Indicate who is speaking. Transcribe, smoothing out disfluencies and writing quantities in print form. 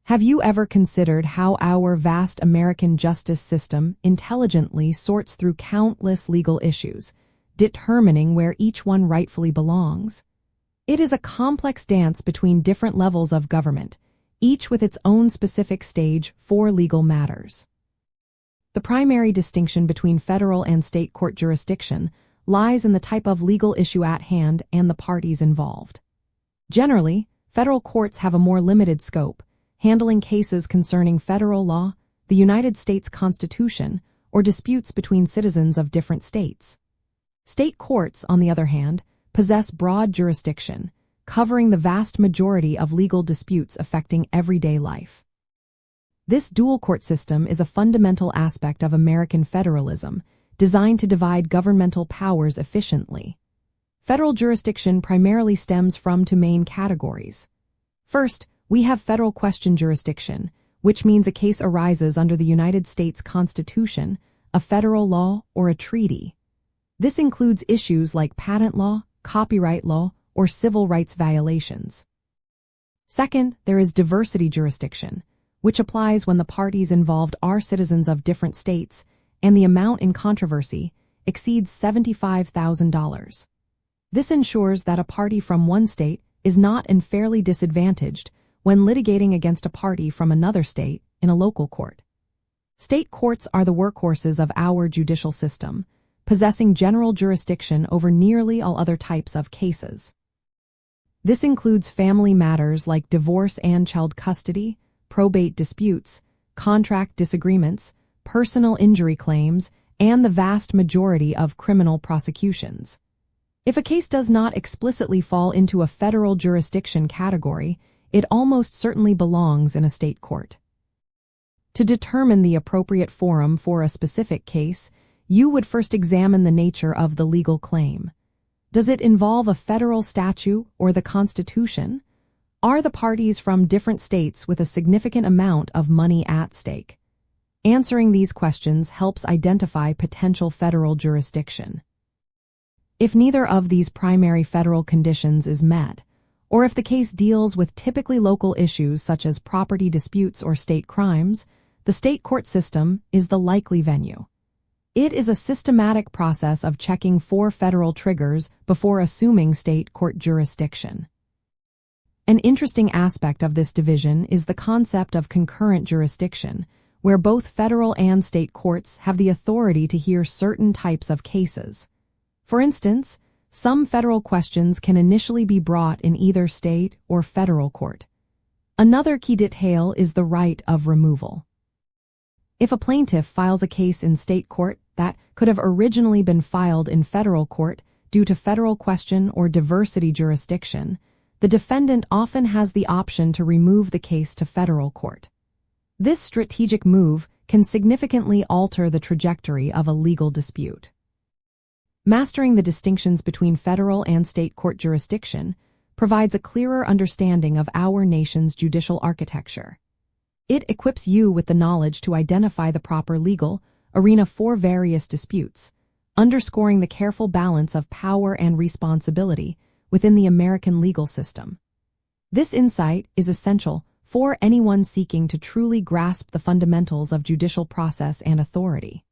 Speaker 1: Have you ever considered how our vast American justice system intelligently sorts through countless legal issues, determining where each one rightfully belongs? It is a complex dance between different levels of government, each with its own specific stage for legal matters. The primary distinction between federal and state court jurisdiction lies in the type of legal issue at hand and the parties involved. Generally, federal courts have a more limited scope, handling cases concerning federal law, the United States Constitution, or disputes between citizens of different states. State courts, on the other hand, possess broad jurisdiction, covering the vast majority of legal disputes affecting everyday life. This dual court system is a fundamental aspect of American federalism, designed to divide governmental powers efficiently. Federal jurisdiction primarily stems from two main categories. First, we have federal question jurisdiction, which means a case arises under the United States Constitution, a federal law, or a treaty. This includes issues like patent law, copyright law, or civil rights violations. Second, there is diversity jurisdiction, which applies when the parties involved are citizens of different states and the amount in controversy exceeds $75,000. This ensures that a party from one state is not unfairly disadvantaged when litigating against a party from another state in a local court. State courts are the workhorses of our judicial system, possessing general jurisdiction over nearly all other types of cases. This includes family matters like divorce and child custody, probate disputes, contract disagreements, personal injury claims, and the vast majority of criminal prosecutions. If a case does not explicitly fall into a federal jurisdiction category, it almost certainly belongs in a state court. To determine the appropriate forum for a specific case, you would first examine the nature of the legal claim. Does it involve a federal statute or the Constitution? Are the parties from different states with a significant amount of money at stake? Answering these questions helps identify potential federal jurisdiction. If neither of these primary federal conditions is met, or if the case deals with typically local issues such as property disputes or state crimes, the state court system is the likely venue. It is a systematic process of checking for federal triggers before assuming state court jurisdiction. An interesting aspect of this division is the concept of concurrent jurisdiction, where both federal and state courts have the authority to hear certain types of cases. For instance, some federal questions can initially be brought in either state or federal court. Another key detail is the right of removal. If a plaintiff files a case in state court that could have originally been filed in federal court due to federal question or diversity jurisdiction, the defendant often has the option to remove the case to federal court. This strategic move can significantly alter the trajectory of a legal dispute. Mastering the distinctions between federal and state court jurisdiction provides a clearer understanding of our nation's judicial architecture. It equips you with the knowledge to identify the proper legal arena for various disputes, underscoring the careful balance of power and responsibility within the American legal system. This insight is essential for anyone seeking to truly grasp the fundamentals of judicial process and authority.